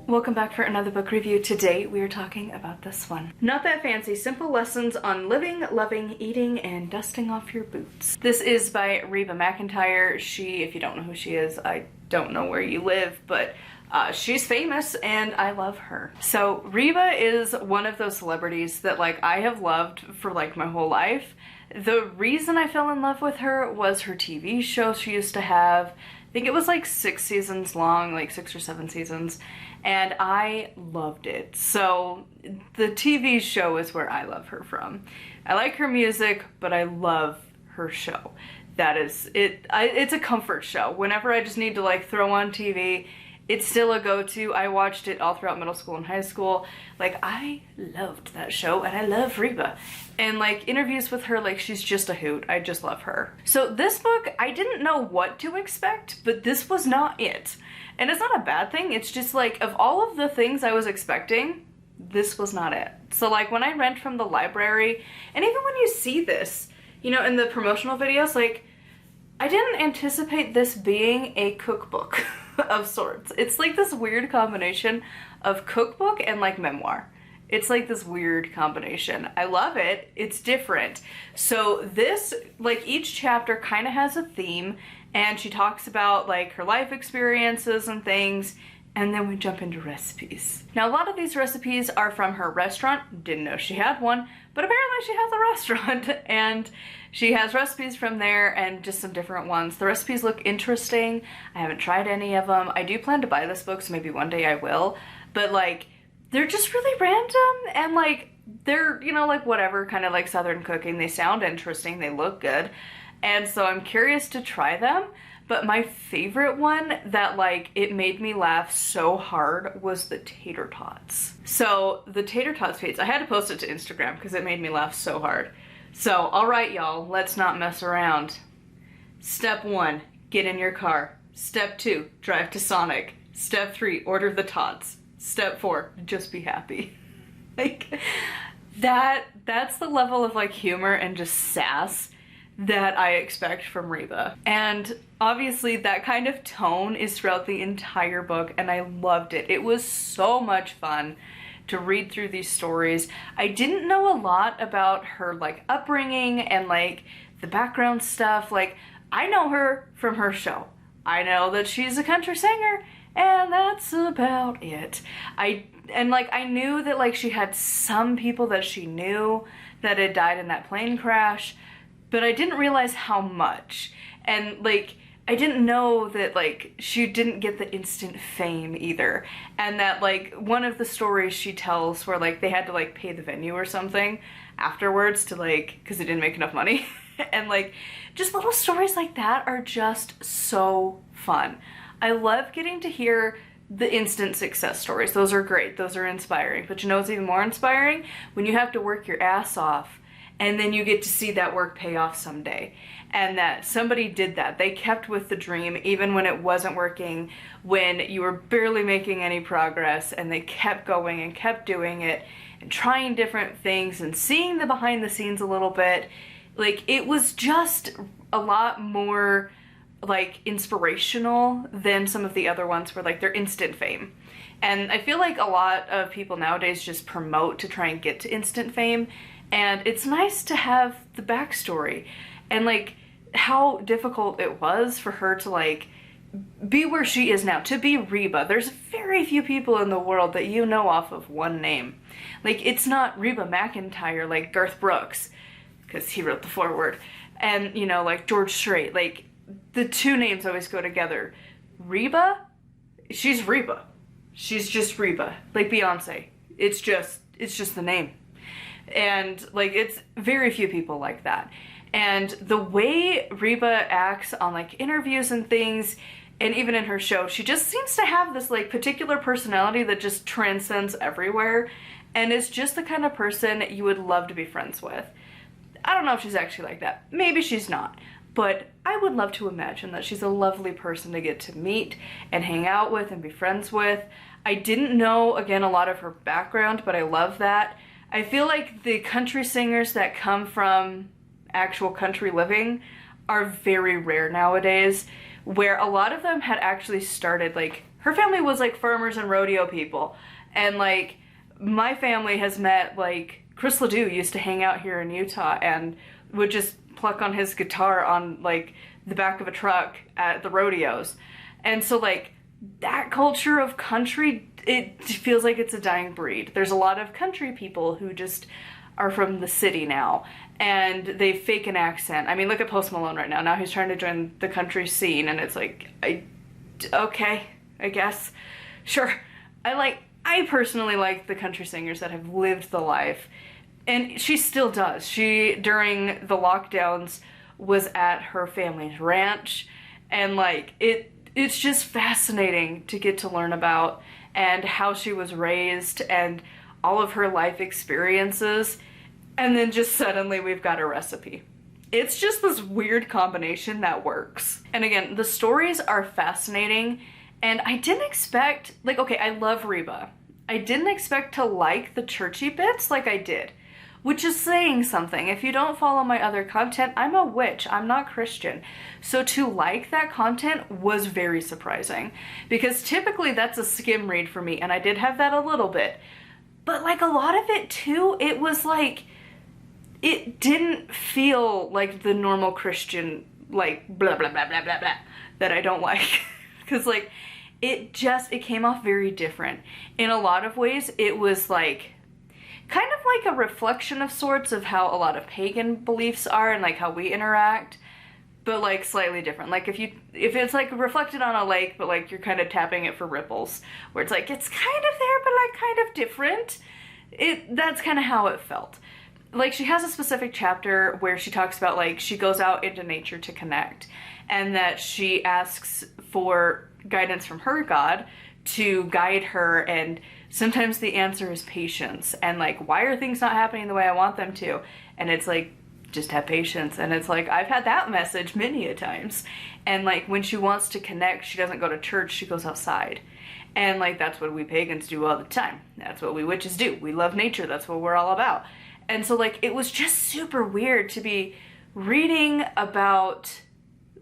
Welcome back for another book review. Today we are talking about this one. Not That Fancy, Simple Lessons on Living, Loving, Eating, and Dusting Off Your Boots. This is by Reba McEntire. She, if you don't know who she is, I don't know where you live, but she's famous and I love her. So Reba is one of those celebrities that I have loved for my whole life. The reason I fell in love with her was her TV show she used to have. I think it was 6 seasons long, 6 or 7 seasons, and I loved it. So the TV show is where I love her from. I like her music, but I love her show. That is it. It's a comfort show. Whenever I just need to throw on TV, it's still a go-to. I watched it all throughout middle school and high school. I loved that show, and I love Reba. And interviews with her, she's just a hoot. I just love her. So this book, I didn't know what to expect, but this was not it. And it's not a bad thing. It's just of all of the things I was expecting, this was not it. So when I rent from the library, and even when you see this, in the promotional videos, I didn't anticipate this being a cookbook of sorts. It's this weird combination of cookbook and memoir. It's this weird combination. I love it. It's different. So this, each chapter kind of has a theme, and she talks about her life experiences and things, and then we jump into recipes. Now a lot of these recipes are from her restaurant. Didn't know she had one, but apparently she has a restaurant and she has recipes from there and just some different ones. The recipes look interesting. I haven't tried any of them. I do plan to buy this book, so maybe one day I will, but they're just really random and they're, whatever, kind of Southern cooking. They sound interesting, they look good, and so I'm curious to try them. But my favorite one that it made me laugh so hard was the tater tots. So the tater tots page, I had to post it to Instagram because it made me laugh so hard. So alright y'all, let's not mess around. Step 1, get in your car. Step 2, drive to Sonic. Step 3, order the tots. Step 4, just be happy. That's the level of humor and just sass that I expect from Reba. And obviously that kind of tone is throughout the entire book, and I loved it. It was so much fun to read through these stories. I didn't know a lot about her upbringing and the background stuff. I know her from her show. I know that she's a country singer, and that's about it. I knew that she had some people that she knew that had died in that plane crash, but I didn't realize how much. And I didn't know that she didn't get the instant fame either. And that one of the stories she tells where they had to pay the venue or something afterwards to because they didn't make enough money. And just little stories like that are just so fun. I love getting to hear the instant success stories. Those are great. Those are inspiring. But it's even more inspiring when you have to work your ass off and then you get to see that work pay off someday. And that somebody did that. They kept with the dream even when it wasn't working, when you were barely making any progress, and they kept going and kept doing it and trying different things and seeing the behind the scenes a little bit. It was just a lot more inspirational than some of the other ones where they're instant fame. And I feel a lot of people nowadays just promote to try and get to instant fame, and it's nice to have the backstory and how difficult it was for her to be where she is now, to be Reba. There's very few people in the world that you know off of one name. It's not Reba McEntire like Garth Brooks, because he wrote the foreword, and George Strait. The two names always go together. Reba, she's Reba. She's just Reba. Beyonce. It's just the name. And it's very few people like that. And the way Reba acts on interviews and things, and even in her show, she just seems to have this particular personality that just transcends everywhere, and is just the kind of person you would love to be friends with. I don't know if she's actually like that. Maybe she's not. But I would love to imagine that she's a lovely person to get to meet and hang out with and be friends with. I didn't know, again, a lot of her background, but I love that. I feel the country singers that come from actual country living are very rare nowadays, where a lot of them had actually started, like, her family was like farmers and rodeo people. And like, my family has met, like, Chris Ledoux used to hang out here in Utah and would just pluck on his guitar on like the back of a truck at the rodeos. And so like that culture of country, it feels like it's a dying breed. There's a lot of country people who just are from the city now and they fake an accent. I mean, look at Post Malone right now. Now he's trying to join the country scene and it's like, okay, I guess. Sure. I personally like the country singers that have lived the life. And she still does. She, during the lockdowns, was at her family's ranch. And like, it's just fascinating to get to learn about and how she was raised and all of her life experiences. And then just suddenly we've got a recipe. It's just this weird combination that works. And again, the stories are fascinating. And I didn't expect, like, okay, I love Reba. I didn't expect to like the churchy bits like I did, which is saying something. If you don't follow my other content, I'm a witch. I'm not Christian. So to like that content was very surprising because typically that's a skim read for me, and I did have that a little bit. But like a lot of it too, it was like, it didn't feel like the normal Christian, like, blah, blah, blah, blah, blah, blah, that I don't like. Because like, it came off very different. In a lot of ways, it was like, kind of like a reflection of sorts of how a lot of pagan beliefs are and like how we interact, but like slightly different. Like if it's like reflected on a lake, but like you're kind of tapping it for ripples, where it's like, it's kind of there, but like kind of different. That's kind of how it felt. Like she has a specific chapter where she talks about like, she goes out into nature to connect and that she asks for guidance from her God to guide her, and sometimes the answer is patience and like, why are things not happening the way I want them to? And it's like, just have patience. And it's like, I've had that message many a times. And like when she wants to connect, she doesn't go to church, she goes outside. And like, that's what we pagans do all the time. That's what we witches do. We love nature. That's what we're all about. And so like, it was just super weird to be reading about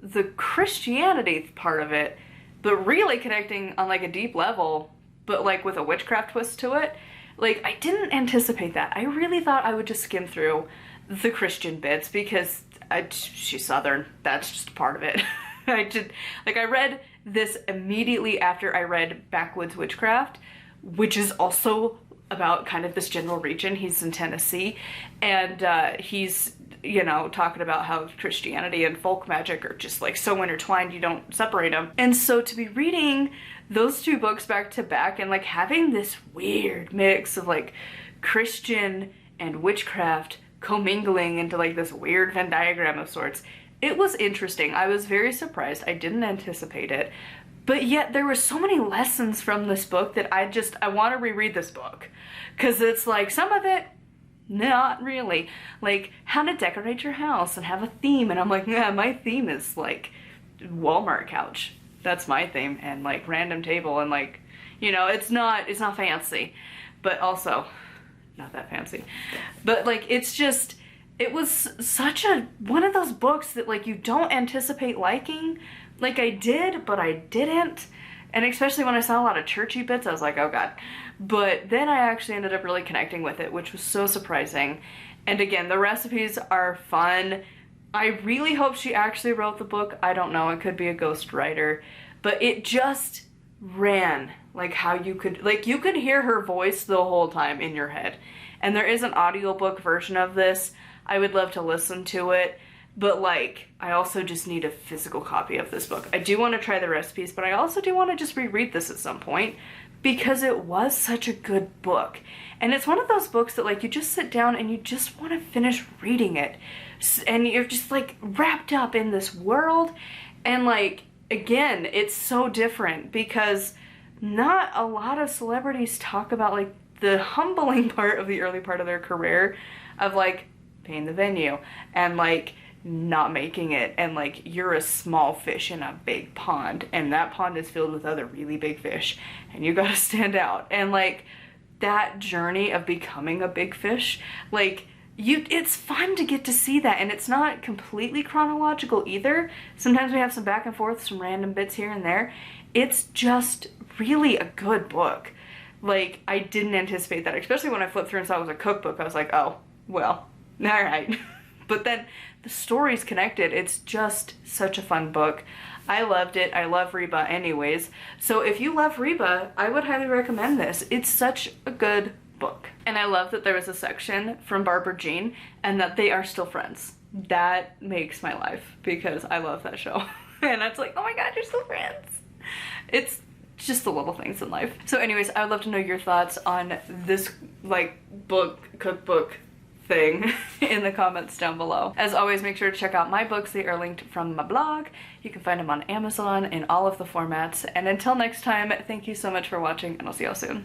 the Christianity part of it, but really connecting on like a deep level, but like with a witchcraft twist to it. Like I didn't anticipate that. I really thought I would just skim through the Christian bits because she's Southern. That's just part of it. I read this immediately after I read Backwoods Witchcraft, which is also about kind of this general region. He's in Tennessee, and he's, you know, talking about how Christianity and folk magic are just like so intertwined, you don't separate them. And so to be reading those two books back to back and like having this weird mix of like Christian and witchcraft commingling into like this weird Venn diagram of sorts, it was interesting. I was very surprised. I didn't anticipate it. But yet there were so many lessons from this book that I want to reread this book. Because it's like, some of it, not really. Like, how to decorate your house and have a theme. And I'm like, yeah, my theme is like Walmart couch. That's my theme. And like random table and like, you know, it's not fancy. But also, not that fancy. But like, it's just, it was such one of those books that like you don't anticipate liking. Like I did, but I didn't. And especially when I saw a lot of churchy bits, I was like, oh God. But then I actually ended up really connecting with it, which was so surprising. And again, the recipes are fun. I really hope she actually wrote the book. I don't know, it could be a ghostwriter. But it just ran like how you could hear her voice the whole time in your head. And there is an audiobook version of this. I would love to listen to it. But like, I also just need a physical copy of this book. I do want to try the recipes, but I also do want to just reread this at some point because it was such a good book. And it's one of those books that like, you just sit down and you just want to finish reading it. And you're just like wrapped up in this world. And like, again, it's so different because not a lot of celebrities talk about like the humbling part of the early part of their career of like paying the venue and like not making it, and like you're a small fish in a big pond and that pond is filled with other really big fish and you gotta stand out. And like that journey of becoming a big fish, like it's fun to get to see that, and it's not completely chronological either. Sometimes we have some back and forth, some random bits here and there. It's just really a good book. Like, I didn't anticipate that, especially when I flipped through and saw it was a cookbook. I was like, oh, well, all right. But then the story's connected. It's just such a fun book. I loved it. I love Reba anyways. So if you love Reba, I would highly recommend this. It's such a good book. And I love that there was a section from Barbara Jean and that they are still friends. That makes my life because I love that show. And it's like, oh my god, you're still friends. It's just the little things in life. So anyways, I would love to know your thoughts on this like cookbook thing in the comments down below. As always, make sure to check out my books. They are linked from my blog. You can find them on Amazon in all of the formats. And until next time, thank you so much for watching, and I'll see y'all soon.